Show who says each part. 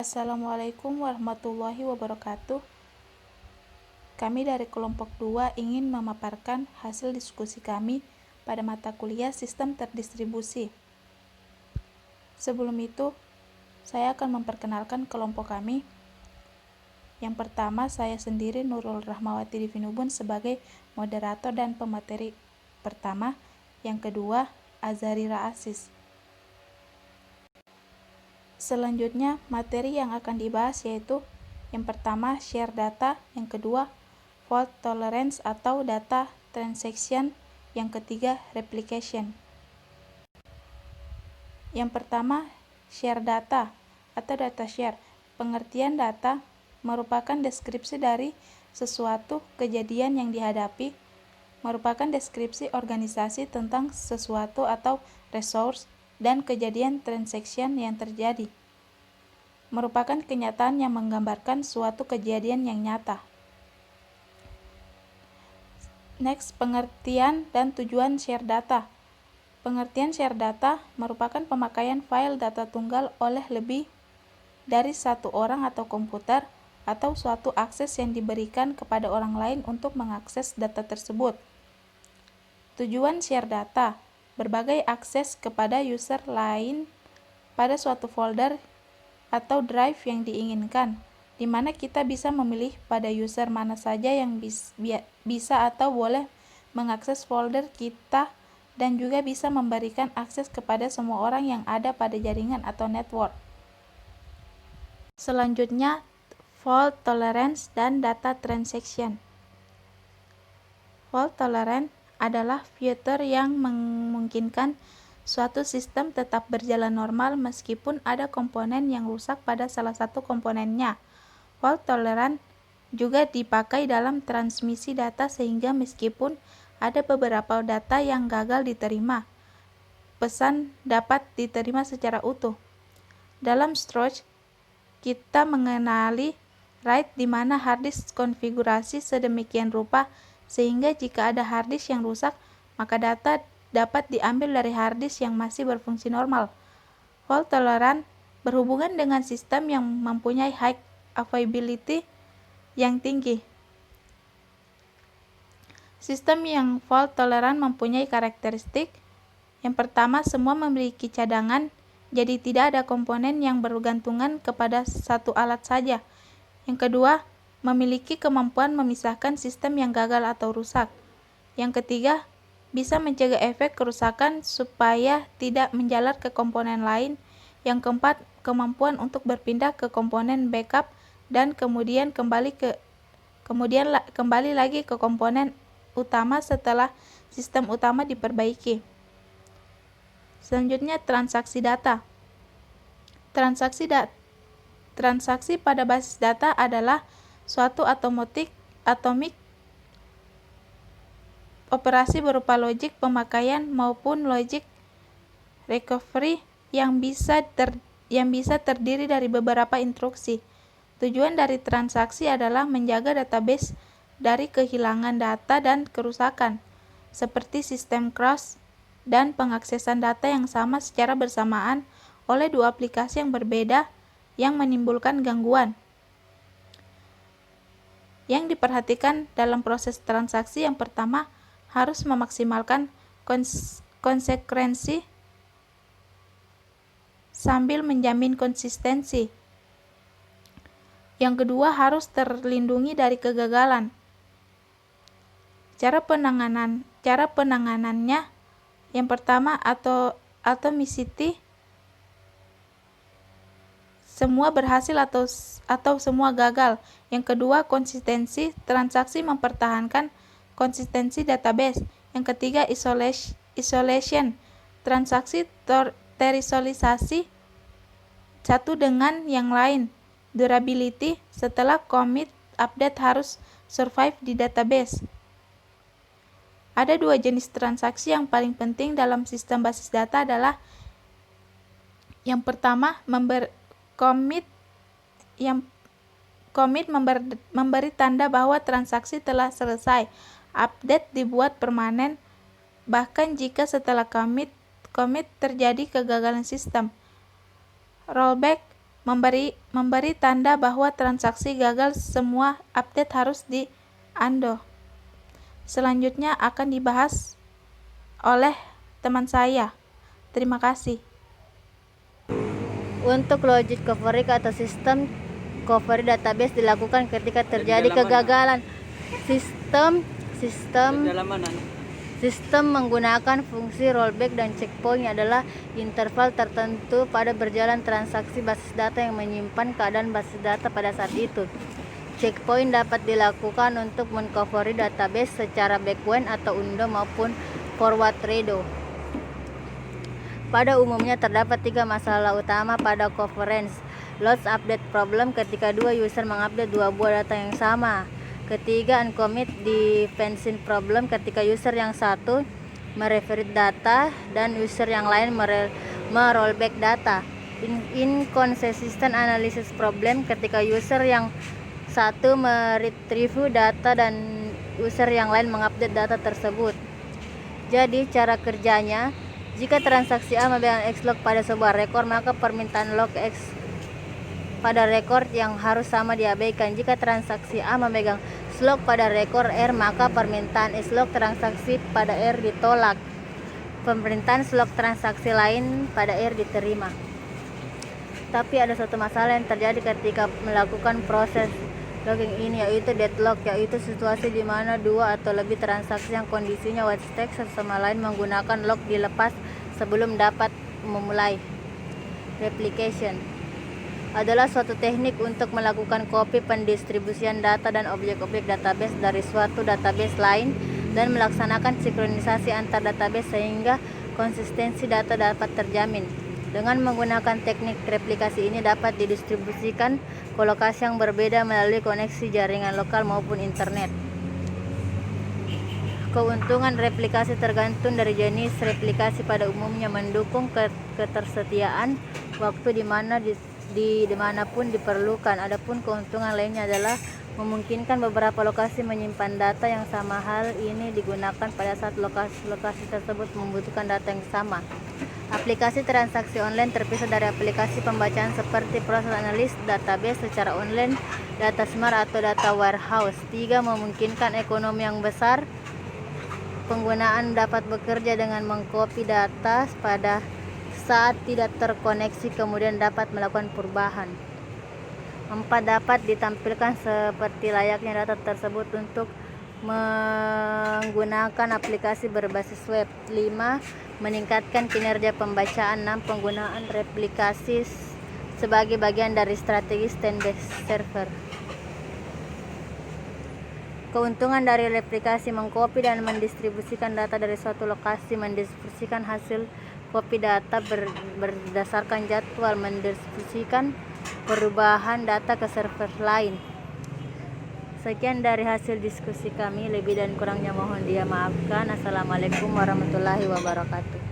Speaker 1: Assalamualaikum warahmatullahi wabarakatuh. Kami dari kelompok 2 ingin memaparkan hasil diskusi kami pada mata kuliah Sistem Terdistribusi. Sebelum itu, saya akan memperkenalkan kelompok kami. Yang pertama, saya sendiri Nurul Rahmawati Divinubun sebagai moderator dan pemateri pertama. Yang kedua, Azharira Aziz. Selanjutnya, materi yang akan dibahas yaitu yang pertama, share data, yang kedua, fault tolerance atau data transaction, yang ketiga, replication. Yang pertama, share data atau data share. Pengertian data merupakan deskripsi dari sesuatu kejadian yang dihadapi, merupakan deskripsi organisasi tentang sesuatu atau resource dan kejadian transaction yang terjadi. Merupakan kenyataan yang menggambarkan suatu kejadian yang nyata. Next, pengertian dan tujuan share data. Pengertian share data merupakan pemakaian file data tunggal oleh lebih dari satu orang atau komputer atau suatu akses yang diberikan kepada orang lain untuk mengakses data tersebut. Tujuan share data, berbagai akses kepada user lain pada suatu folder atau drive yang diinginkan, di mana kita bisa memilih pada user mana saja yang bisa atau boleh mengakses folder kita dan juga bisa memberikan akses kepada semua orang yang ada pada jaringan atau network. Selanjutnya, fault tolerance dan data transaction. Fault tolerance adalah fitur yang memungkinkan suatu sistem tetap berjalan normal meskipun ada komponen yang rusak pada salah satu komponennya. Fault tolerant juga dipakai dalam transmisi data sehingga meskipun ada beberapa data yang gagal diterima, pesan dapat diterima secara utuh. Dalam storage, kita mengenali RAID di mana harddisk konfigurasi sedemikian rupa sehingga jika ada harddisk yang rusak, maka data dapat diambil dari harddisk yang masih berfungsi normal. Fault tolerant berhubungan dengan sistem yang mempunyai high availability yang tinggi. Sistem yang fault tolerant mempunyai karakteristik. Yang pertama, semua memiliki cadangan, jadi tidak ada komponen yang bergantungan kepada satu alat saja. Yang kedua, memiliki kemampuan memisahkan sistem yang gagal atau rusak. Yang ketiga, bisa mencegah efek kerusakan supaya tidak menjalar ke komponen lain. Yang keempat, kemampuan untuk berpindah ke komponen backup dan kemudian kembali lagi ke komponen utama setelah sistem utama diperbaiki. Selanjutnya, transaksi data. Transaksi pada basis data adalah suatu atomic operasi berupa logik pemakaian maupun logik recovery yang bisa terdiri dari beberapa instruksi. Tujuan dari transaksi adalah menjaga database dari kehilangan data dan kerusakan, seperti sistem crash dan pengaksesan data yang sama secara bersamaan oleh dua aplikasi yang berbeda yang menimbulkan gangguan. Yang diperhatikan dalam proses transaksi yang pertama harus memaksimalkan konsekuensi sambil menjamin konsistensi. Yang kedua harus terlindungi dari kegagalan. Cara penanganannya yang pertama atomicity, semua berhasil atau semua gagal. Yang kedua, konsistensi, transaksi mempertahankan konsistensi database. Yang ketiga, isolation, transaksi terisolisasi satu dengan yang lain. Durability, setelah commit update harus survive di database. Ada dua jenis transaksi yang paling penting dalam sistem basis data adalah yang pertama, memberi tanda bahwa transaksi telah selesai. Update dibuat permanen bahkan jika setelah commit terjadi kegagalan sistem. Rollback memberi tanda bahwa transaksi gagal. Semua update harus di-undo. Selanjutnya akan dibahas oleh teman saya. Terima kasih.
Speaker 2: Untuk logic covering atau sistem covering database dilakukan ketika terjadi kegagalan. Sistem menggunakan fungsi rollback dan checkpoint adalah interval tertentu pada berjalan transaksi basis data yang menyimpan keadaan basis data pada saat itu. Checkpoint dapat dilakukan untuk mengcovery database secara backwind atau undo maupun forward redo. Pada umumnya terdapat 3 masalah utama pada coverage. Loss update problem ketika dua user mengupdate 2 buah data yang sama. Ketiga, uncommit defense problem ketika user yang satu mereferit data dan user yang lain merollback data. Inconsistent analysis problem ketika user yang satu meretrieve data dan user yang lain mengupdate data tersebut. Jadi cara kerjanya, jika transaksi A memegang X log pada sebuah rekor, maka permintaan log X pada rekor yang harus sama diabaikan. Jika transaksi A memegang slog pada rekor R, maka permintaan S-log transaksi pada R ditolak. Permintaan slog transaksi lain pada R diterima. Tapi ada satu masalah yang terjadi ketika melakukan proses logging ini, yaitu deadlock, yaitu situasi di mana 2 atau lebih transaksi yang kondisinya white stack sama lain menggunakan log dilepas sebelum dapat memulai. Replication adalah suatu teknik untuk melakukan copy pendistribusian data dan objek-objek database dari suatu database lain dan melaksanakan sinkronisasi antar database sehingga konsistensi data dapat terjamin. Dengan menggunakan teknik replikasi ini dapat didistribusikan ke lokasi yang berbeda melalui koneksi jaringan lokal maupun internet. Keuntungan replikasi tergantung dari jenis replikasi. Pada umumnya mendukung ketersediaan waktu dimanapun diperlukan. Adapun keuntungan lainnya adalah memungkinkan beberapa lokasi menyimpan data yang sama. Hal ini digunakan pada saat lokasi tersebut membutuhkan data yang sama. Aplikasi transaksi online terpisah dari aplikasi pembacaan seperti proses analis database secara online, data smart atau data warehouse. 3. Memungkinkan ekonomi yang besar. Penggunaan dapat bekerja dengan mengcopy data pada saat tidak terkoneksi, kemudian dapat melakukan perubahan. 4. Dapat ditampilkan seperti layaknya data tersebut untuk menggunakan aplikasi berbasis web. 5. Meningkatkan kinerja pembacaan. 6. Penggunaan replikasi sebagai bagian dari strategi stand-based server. Keuntungan dari replikasi: mengcopy dan mendistribusikan data dari suatu lokasi, mendistribusikan hasil copy data berdasarkan jadwal, mendistribusikan perubahan data ke server lain. Sekian dari hasil diskusi kami, lebih dan kurangnya mohon dimaafkan. Assalamualaikum warahmatullahi wabarakatuh.